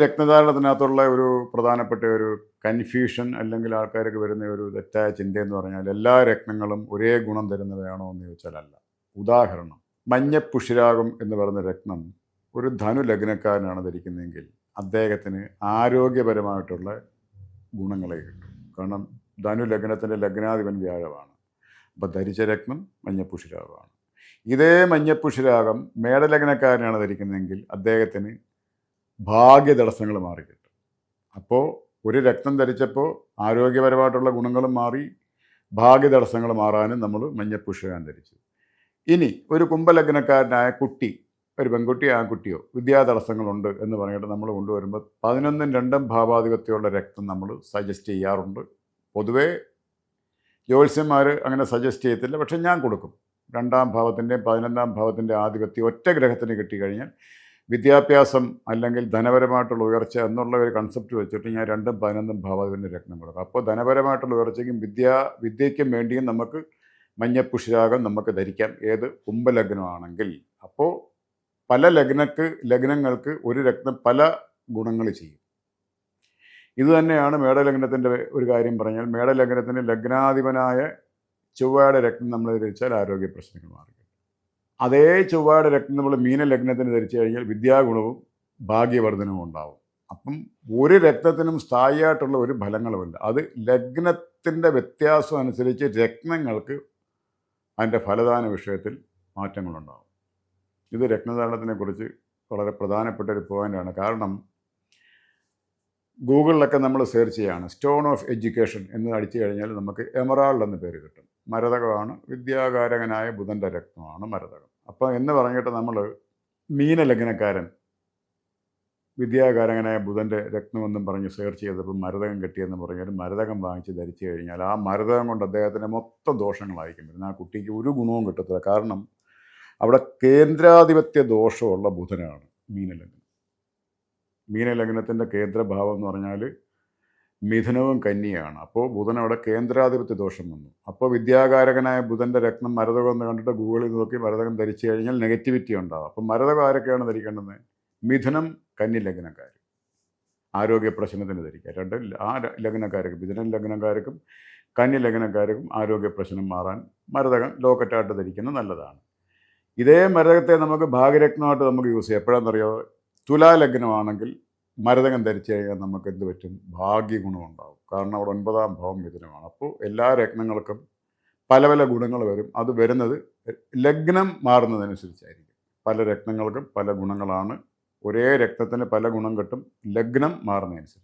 രക്തദാനത്തിനകത്തുള്ള ഒരു പ്രധാനപ്പെട്ട ഒരു കൺഫ്യൂഷൻ അല്ലെങ്കിൽ ആൾക്കാർക്ക് വരുന്ന ഒരു തെറ്റായ ചിന്തയെന്ന് പറഞ്ഞാൽ എല്ലാ രത്നങ്ങളും ഒരേ ഗുണം തരുന്നവയാണോ എന്ന് ചോദിച്ചാൽ അല്ല. ഉദാഹരണം, മഞ്ഞപ്പുഷിരാഗം എന്ന് പറയുന്ന രത്നം ഒരു ധനു ലഗ്നക്കാരനാണ് ധരിക്കുന്നതെങ്കിൽ അദ്ദേഹത്തിന് ആരോഗ്യപരമായിട്ടുള്ള ഗുണങ്ങളെ കിട്ടും. കാരണം ധനു ലഗ്നത്തിൻ്റെ ലഗ്നാധിപൻ വ്യാഴമാണ്. അപ്പോൾ ധരിച്ച രത്നം മഞ്ഞപ്പുഷിരാഗമാണ്. ഇതേ മഞ്ഞപ്പുഷിരാഗം മേടലഗ്നക്കാരനാണ് ധരിക്കുന്നതെങ്കിൽ അദ്ദേഹത്തിന് ഭാഗ്യതടസ്സങ്ങൾ മാറിക്കിട്ടും. അപ്പോൾ ഒരു രക്തം ധരിച്ചപ്പോൾ ആരോഗ്യപരമായിട്ടുള്ള ഗുണങ്ങളും മാറി, ഭാഗ്യതടസ്സങ്ങൾ മാറാനും നമ്മൾ മഞ്ഞപ്പുഷ്പം ധരിച്ചു. ഇനി ഒരു കുംഭലഗ്നക്കാരനായ കുട്ടി, ഒരു പെൺകുട്ടിയോ ആൺകുട്ടിയോ വിദ്യാതടസ്സങ്ങളുണ്ട് എന്ന് പറഞ്ഞിട്ട് നമ്മൾ കൊണ്ടുവരുമ്പോൾ 11 2 ഭാവാധിപത്യമുള്ള രക്തം നമ്മൾ സജസ്റ്റ് ചെയ്യാറുണ്ട്. പൊതുവേ ജ്യോത്സ്യന്മാർ അങ്ങനെ സജസ്റ്റ് ചെയ്യത്തില്ല, പക്ഷെ ഞാൻ കൊടുക്കും. 2ാം ഭാവത്തിൻ്റെയും 11ാം ഭാവത്തിൻ്റെ ആധിപത്യം ഒറ്റ ഗ്രഹത്തിന് കിട്ടിക്കഴിഞ്ഞാൽ വിദ്യാഭ്യാസം അല്ലെങ്കിൽ ധനപരമായിട്ടുള്ള ഉയർച്ച എന്നുള്ള ഒരു കൺസെപ്റ്റ് വെച്ചിട്ട് ഞാൻ 2ഉം 11ഉം ഭാവാധിപൻ്റെ രത്നം കൊടുക്കും. അപ്പോൾ ധനപരമായിട്ടുള്ള ഉയർച്ചയ്ക്കും വിദ്യയ്ക്കും വേണ്ടിയും നമുക്ക് മഞ്ഞപ്പുഷിരാഗം നമുക്ക് ധരിക്കാം, ഏത് കുംഭലഗ്നമാണെങ്കിൽ. അപ്പോൾ പല ലഗ്നങ്ങൾക്ക് ഒരു രത്നം പല ഗുണങ്ങൾ ചെയ്യും. ഇതുതന്നെയാണ് മേടലഗ്നത്തിൻ്റെ ഒരു കാര്യം പറഞ്ഞാൽ, മേടലഗ്നത്തിൻ്റെ ലഗ്നാധിപനായ ചൊവ്വയുടെ രത്നം നമ്മൾ ധരിച്ചാൽ ആരോഗ്യ പ്രശ്നങ്ങൾ മാറി. അതേ ചൊവ്വയുടെ രത്നം നമ്മൾ മീനലഗ്നത്തിന് ധരിച്ചു കഴിഞ്ഞാൽ വിദ്യാഗുണവും ഭാഗ്യവർദ്ധനവും ഉണ്ടാവും. അപ്പം ഒരു രത്നത്തിനും സ്ഥായിയായിട്ടുള്ള ഒരു ഫലങ്ങളുമില്ല. അത് ലഗ്നത്തിൻ്റെ വ്യത്യാസം അനുസരിച്ച് രത്നങ്ങൾക്ക് അതിൻ്റെ ഫലദാന വിഷയത്തിൽ മാറ്റങ്ങളുണ്ടാകും. ഇത് രത്നദാനത്തിനെക്കുറിച്ച് വളരെ പ്രധാനപ്പെട്ട ഒരു പോയിൻ്റാണ്. കാരണം ഗൂഗിളിലൊക്കെ നമ്മൾ സെർച്ച് ചെയ്യുകയാണ്, സ്റ്റോൺ ഓഫ് എഡ്യൂക്കേഷൻ എന്ന് അടിച്ചു കഴിഞ്ഞാൽ നമുക്ക് എമറാൾഡ് എന്ന പേര് കിട്ടും. മരതകമാണ്, വിദ്യാകാരകനായ ബുധൻ്റെ രത്നമാണ് മരതകം. അപ്പോൾ എന്ന് പറഞ്ഞിട്ട് നമ്മൾ മീനലഗ്നക്കാരൻ വിദ്യാകാരകനായ ബുധൻ്റെ രത്നമെന്നും പറഞ്ഞ് സെർച്ച് ചെയ്തപ്പോൾ മരതകം കിട്ടിയെന്ന് പറഞ്ഞാൽ മരതകം വാങ്ങിച്ച് ധരിച്ചു കഴിഞ്ഞാൽ ആ മരതകം കൊണ്ട് അദ്ദേഹത്തിന് മൊത്തം ദോഷങ്ങളായിരിക്കും വരുന്നത്. ആ കുട്ടിക്ക് ഒരു ഗുണവും കിട്ടത്തില്ല. കാരണം അവിടെ കേന്ദ്രാധിപത്യ ദോഷമുള്ള ബുധനാണ് മീനലഗ്നം. മീനലഗ്നത്തിൻ്റെ കേന്ദ്രഭാവം എന്ന് പറഞ്ഞാൽ മിഥുനവും കന്നിയാണ്. അപ്പോൾ ബുധൻ അവിടെ കേന്ദ്രാധിപത്യ ദോഷം വന്നു. അപ്പോൾ വിദ്യാകാരകനായ ബുധൻ്റെ രത്നം മരതകം എന്ന് കണ്ടിട്ട് ഗൂഗിളിൽ നോക്കി മരതകം ധരിച്ചു കഴിഞ്ഞാൽ നെഗറ്റിവിറ്റി ഉണ്ടാകും. അപ്പം മരതകം ആരൊക്കെയാണ് ധരിക്കേണ്ടത്? മിഥുനം കന്നി ലഗ്നക്കാർ ആരോഗ്യ പ്രശ്നത്തിന് ധരിക്കുക. ആ ലഗ്നക്കാർക്കും, മിഥുനം ലഗ്നക്കാർക്കും കന്നി ലഗ്നക്കാർക്കും ആരോഗ്യ പ്രശ്നം മാറാൻ മരതകം ലോക്കറ്റായിട്ട് ധരിക്കുന്നത് നല്ലതാണ്. ഇതേ മരതകത്തെ നമുക്ക് ഭാഗ്യരത്നമായിട്ട് നമുക്ക് യൂസ് ചെയ്യാം. എപ്പോഴാണെന്നറിയോ? തുലാലഗ്നമാണെങ്കിൽ മരതകം ധരിച്ചു കഴിഞ്ഞാൽ നമുക്ക് എന്ത് പറ്റും? ഭാഗ്യഗുണമുണ്ടാകും. കാരണം അവിടെ 9ാം ഭാവം മിഥുനമാണ്. അപ്പോൾ എല്ലാ രത്നങ്ങൾക്കും പല പല ഗുണങ്ങൾ വരും. അത് വരുന്നത് ലഗ്നം മാറുന്നതനുസരിച്ചായിരിക്കും. പല രത്നങ്ങൾക്കും പല ഗുണങ്ങളാണ്. ഒരേ രത്നത്തിന് പല ഗുണം കിട്ടും ലഗ്നം മാറുന്നതനുസരിച്ച്.